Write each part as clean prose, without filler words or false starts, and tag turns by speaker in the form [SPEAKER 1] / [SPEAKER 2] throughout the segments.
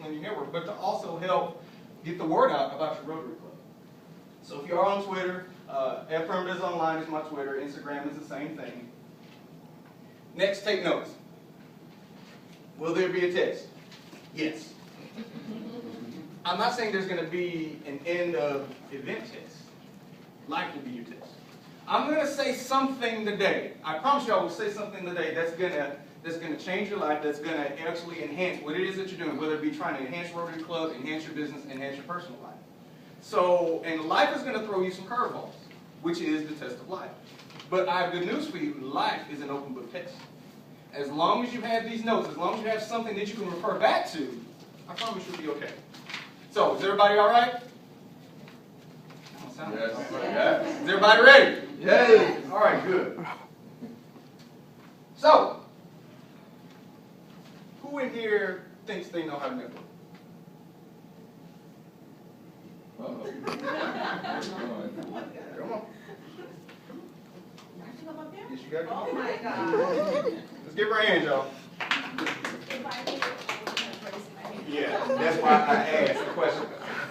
[SPEAKER 1] people in your network, but to also help get the word out about your Rotary Club. So if you are on Twitter, Affirmatives Online is my Twitter, Instagram is the same thing. Next, take notes. Will there be a test? Yes. I'm not saying there's going to be an end of event test. Life will be your test. I'm going to say something today. I promise you I will say something today that's going to change your life, that's going to actually enhance what it is that you're doing, whether it be trying to enhance Rotary Club, enhance your business, enhance your personal life. So, and life is going to throw you some curveballs, which is the test of life. But I have good news for you. Life is an open book test. As long as you have these notes, as long as you have something that you can refer back to, I promise you'll be okay. So, is everybody all right?
[SPEAKER 2] Yes.
[SPEAKER 1] Yes. Is everybody ready?
[SPEAKER 2] Yes.
[SPEAKER 1] All right, good. So, who in here thinks they know how to network?
[SPEAKER 2] Uh-oh.
[SPEAKER 1] Come on. Yes, you got it.
[SPEAKER 3] Oh my God.
[SPEAKER 1] Let's give her a hand, y'all. Yeah, that's why I asked the question.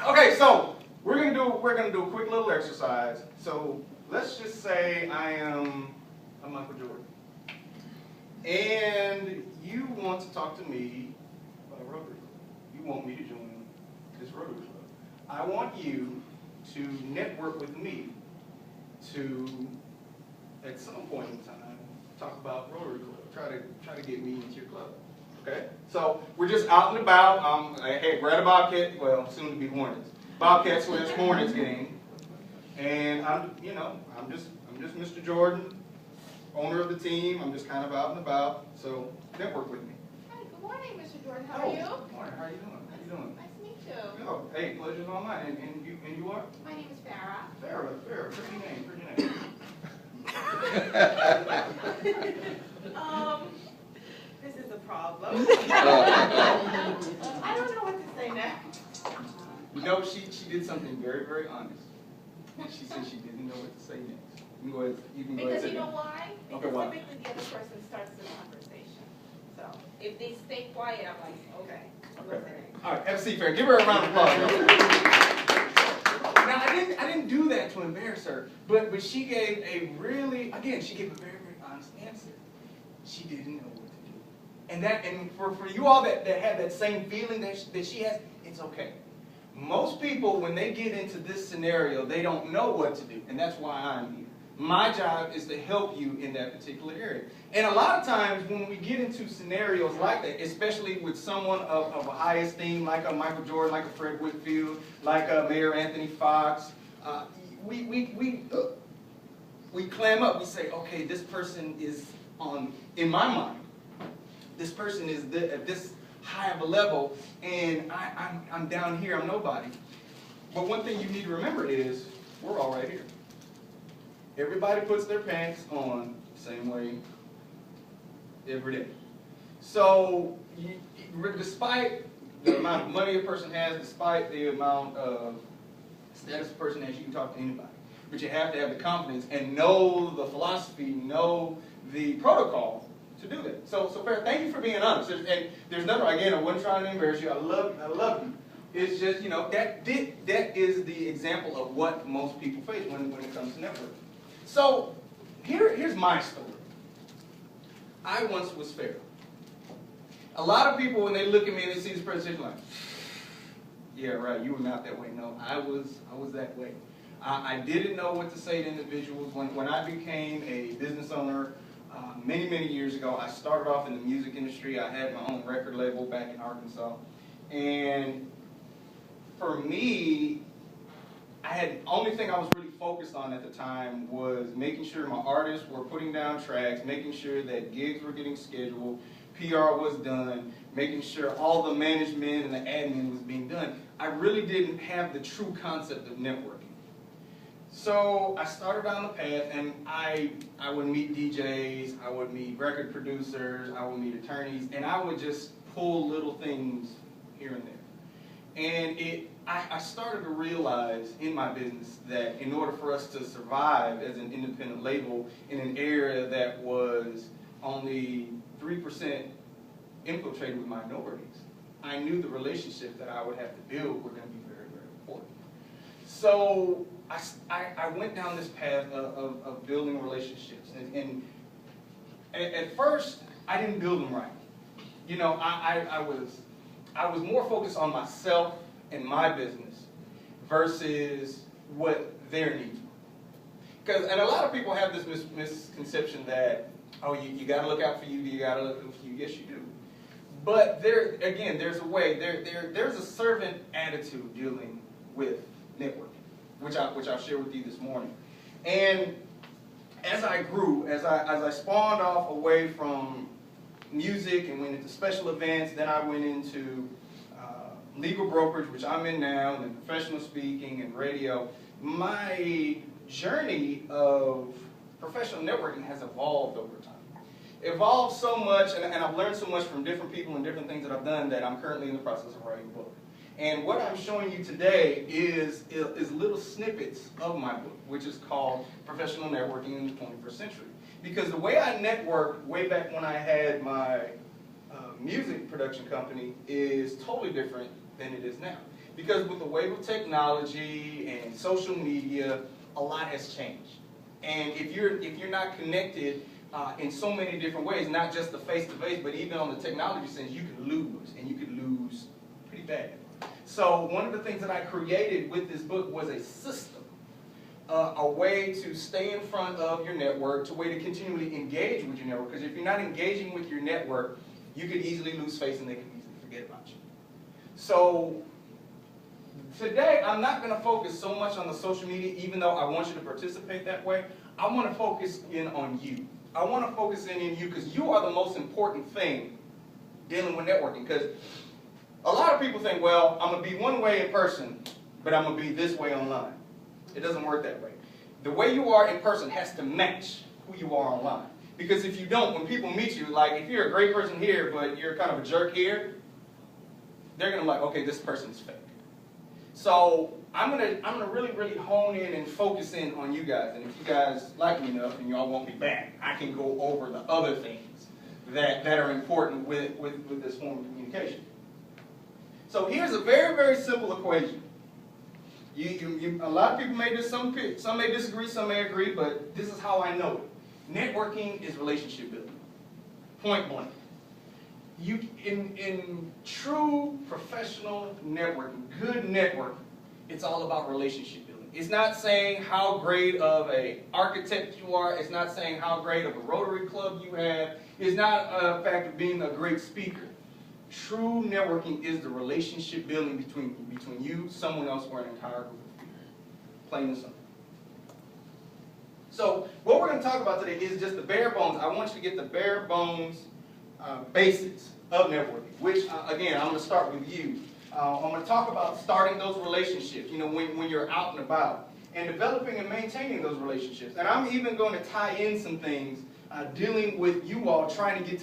[SPEAKER 1] Okay, so we're gonna do a quick little exercise. So let's just say I'm Michael Jordan, and you want to talk to me about Rotary Club. You want me to join this Rotary Club. I want you to network with me to, at some point in time, talk about Rotary Club. Try to get me into your club. Okay? So we're just out and about. Hey, we're at a Bobcat, well, soon to be Hornets. Bobcats Swedish Hornets game. And I'm just Mr. Jordan, owner of the team. I'm just kind of out and about. So network with me.
[SPEAKER 3] Hi, good morning, Mr. Jordan. How are you?
[SPEAKER 1] Good morning. How are you doing? How you doing?
[SPEAKER 3] Nice to meet you.
[SPEAKER 1] Oh, hey, pleasure's all mine. And you are?
[SPEAKER 3] My name is Farrah.
[SPEAKER 1] Farrah, pretty name.
[SPEAKER 3] This is a problem. I don't know what to say now.
[SPEAKER 1] You know, she did something very, very honest. She said she didn't know what to say next. You can go ahead and
[SPEAKER 3] Because
[SPEAKER 1] say
[SPEAKER 3] you know
[SPEAKER 1] that.
[SPEAKER 3] why?
[SPEAKER 1] Okay,
[SPEAKER 3] Because
[SPEAKER 1] why?
[SPEAKER 3] typically the other person starts the conversation. So if they stay quiet, I'm like, okay.
[SPEAKER 1] Okay. All right, FC Fair, give her a round of applause. Now, I didn't do that to embarrass her, but she gave a very, very honest answer. She didn't know what to do. And for you all that have that same feeling that she has, it's okay. Most people, when they get into this scenario, they don't know what to do, and that's why I'm here. My job is to help you in that particular area. And a lot of times when we get into scenarios like that, especially with someone of a high esteem, like a Michael Jordan, like a Fred Whitfield, like a Mayor Anthony Fox, we clam up. We say, okay, this person is in my mind, this person is at this high of a level, and I'm down here, I'm nobody. But one thing you need to remember is, we're all right here. Everybody puts their pants on the same way every day. So, despite the amount of money a person has, despite the amount of status a person has, you can talk to anybody. But you have to have the confidence and know the philosophy, know the protocol to do that. So Farrah, thank you for being honest. And there's nothing, again, I wasn't trying to embarrass you. I love you. It's just, that is the example of what most people face when it comes to networking. So, here's my story. I once was Farrah. A lot of people, when they look at me and they see this presentation, like, yeah, right, you were not that way. No, I was that way. I didn't know what to say to individuals. When I became a business owner many, many years ago, I started off in the music industry. I had my own record label back in Arkansas. And for me, only thing I was really focused on at the time was making sure my artists were putting down tracks, making sure that gigs were getting scheduled, PR was done, making sure all the management and the admin was being done. I really didn't have the true concept of networking. So I started down the path, and I would meet DJs, I would meet record producers, I would meet attorneys, and I would just pull little things here and there. And I started to realize in my business that in order for us to survive as an independent label in an area that was only 3% infiltrated with minorities, I knew the relationships that I would have to build were going to be very, very important. So I went down this path of building relationships. And at first, I didn't build them right. You know, I was more focused on myself and my business versus what their needs were. And a lot of people have this misconception that, oh, you got to look out for you got to look out for you. Yes, you do. But again, there's a way. There's a servant attitude dealing with networking, which I'll share with you this morning. And as I grew, as I spawned off away from music and went into special events, then I went into legal brokerage, which I'm in now, and then professional speaking and radio. My journey of professional networking has evolved over time. Evolved so much, and I've learned so much from different people and different things that I've done that I'm currently in the process of writing a book. And what I'm showing you today is little snippets of my book, which is called Professional Networking in the 21st Century. Because the way I networked way back when I had my music production company is totally different than it is now. Because with the wave of technology and social media, a lot has changed. And if you're not connected in so many different ways, not just the face-to-face, but even on the technology sense, you can lose, and you can lose pretty bad. So one of the things that I created with this book was a system, a way to stay in front of your network, a way to continually engage with your network, because if you're not engaging with your network, you could easily lose face and they can easily forget about you. So today, I'm not going to focus so much on the social media, even though I want you to participate that way. I want to focus in on you. I want to focus in on you because you are the most important thing dealing with networking. Because a lot of people think, well, I'm going to be one way in person, but I'm going to be this way online. It doesn't work that way. The way you are in person has to match who you are online. Because if you don't, when people meet you, like if you're a great person here, but you're kind of a jerk here, they're going to be like, okay, this person's fake. So I'm gonna really hone in and focus in on you guys. And if you guys like me enough and y'all want me back, I can go over the other things that are important with this form of communication. So here's a very, very simple equation. A lot of people may disagree, some may disagree, some may agree, but this is how I know it. Networking is relationship building. Point blank. In true professional networking, good networking, it's all about relationship building. It's not saying how great of an architect you are. It's not saying how great of a Rotary Club you have. It's not a fact of being a great speaker. True networking is the relationship building between you, someone else, or an entire group of people. Plain and simple. So what we're going to talk about today is just the bare bones. I want you to get the bare bones basics of networking, which, again, I'm going to start with you. I'm going to talk about starting those relationships, you know, when you're out and about, and developing and maintaining those relationships. And I'm even going to tie in some things dealing with you all trying to get to the